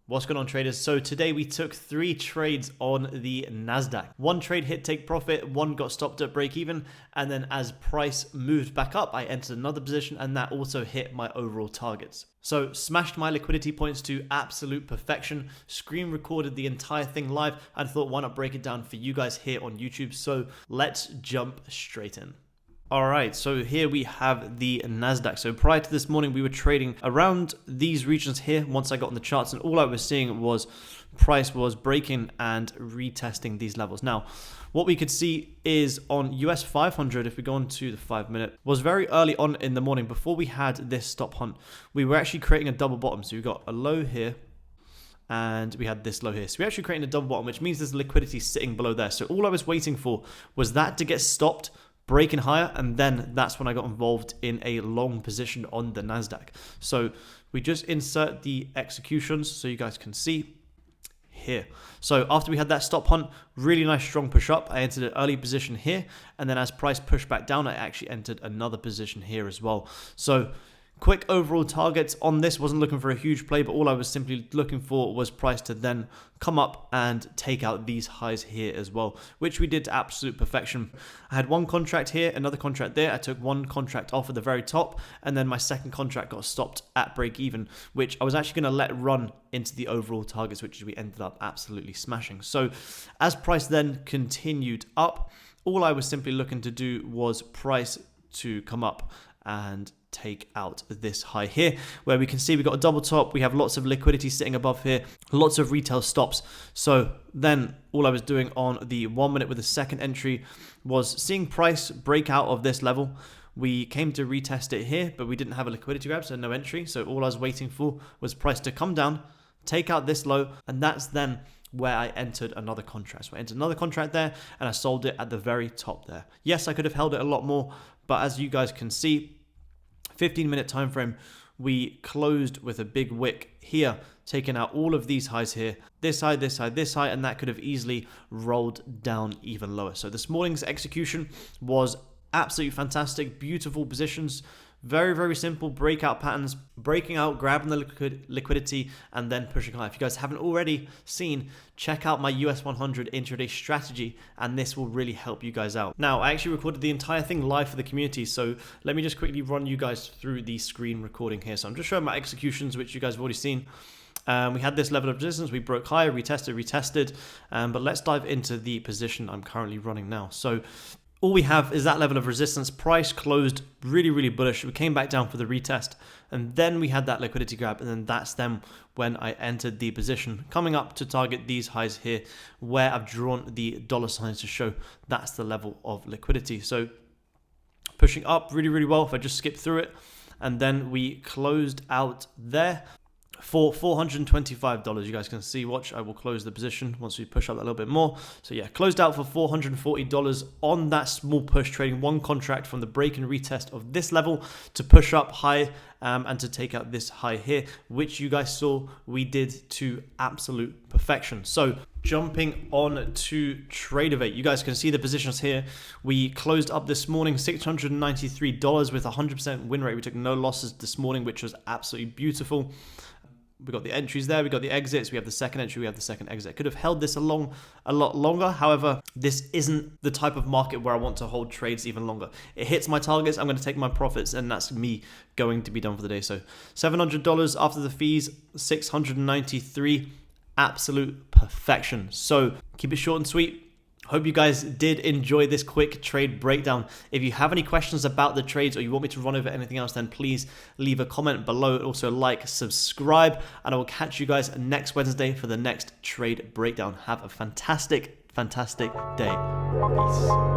What's going on, traders? So today we took 3 trades on the NASDAQ. One trade hit take profit, one got stopped at break even, and then as price moved back up, I entered another position and that also hit my overall targets. So smashed my liquidity points to absolute perfection, screen recorded the entire thing live, and thought why not break it down for you guys here on YouTube. So let's jump straight in. All right, so here we have the NASDAQ. So prior to this morning, we were trading around these regions here once I got on the charts, and all I was seeing was price was breaking and retesting these levels. Now, what we could see is on US 500, if we go on to the 5-minute, was very early on in the morning before we had this stop hunt. We were actually creating a double bottom. So we got a low here, and we had this low here. So we're actually creating a double bottom, which means there's liquidity sitting below there. So all I was waiting for was that to get stopped, breaking higher, and then that's when I got involved in a long position on the NASDAQ. So we just insert the executions so you guys can see here. So after we had that stop hunt, really nice strong push up, I entered an early position here, and then as price pushed back down, I actually entered another position here as well. So quick overall targets on this, wasn't looking for a huge play, but all I was simply looking for was price to then come up and take out these highs here as well, which we did to absolute perfection. I had one contract here, another contract there. I took one contract off at the very top, and then my second contract got stopped at break even, which I was actually going to let run into the overall targets, which we ended up absolutely smashing. So as price then continued up, all I was simply looking to do was price to come up and take out this high here, where we can see we got a double top, we have lots of liquidity sitting above here, lots of retail stops. So then all I was doing on the 1 minute with the second entry was seeing price break out of this level. We came to retest it here, but we didn't have a liquidity grab, so no entry. So all I was waiting for was price to come down, take out this low, and that's then where I entered another contract. So I entered another contract there, and I sold it at the very top there. Yes, I could have held it a lot more, but as you guys can see, 15-minute time frame, we closed with a big wick here, taking out all of these highs here, this high, this high, this high, and that could have easily rolled down even lower. So this morning's execution was absolutely fantastic, beautiful positions, very, very simple breakout patterns, breaking out, grabbing the liquidity, and then pushing high. If you guys haven't already seen, check out my US 100 intraday strategy, and this will really help you guys out. Now, I actually recorded the entire thing live for the community, so let me just quickly run you guys through the screen recording here. So I'm just showing my executions, which you guys have already seen. We had this level of resistance, we broke higher, retested, but let's dive into the position I'm currently running now. So all we have is that level of resistance. Price closed really, really bullish. We came back down for the retest, and then we had that liquidity grab, and then that's then when I entered the position, coming up to target these highs here, where I've drawn the dollar signs to show that's the level of liquidity. So pushing up really, really well if I just skip through it, and then we closed out there for $425. You guys can see, watch, I will close the position once we push up a little bit more. So yeah, closed out for $440 on that small push, trading one contract from the break and retest of this level to push up high and to take out this high here, which you guys saw we did to absolute perfection. So jumping on to Tradeovate, you guys can see the positions here. We closed up this morning $693 with 100% win rate. We took no losses this morning, which was absolutely beautiful. We got the entries there, we got the exits, we have the second entry, we have the second exit. Could have held this a lot longer. However, this isn't the type of market where I want to hold trades even longer. It hits my targets, I'm going to take my profits, and that's me going to be done for the day. So $700 after the fees, $693, absolute perfection. So keep it short and sweet. Hope you guys did enjoy this quick trade breakdown. If you have any questions about the trades or you want me to run over anything else, then please leave a comment below. Also like, subscribe, and I will catch you guys next Wednesday for the next trade breakdown. Have a fantastic, fantastic day. Peace.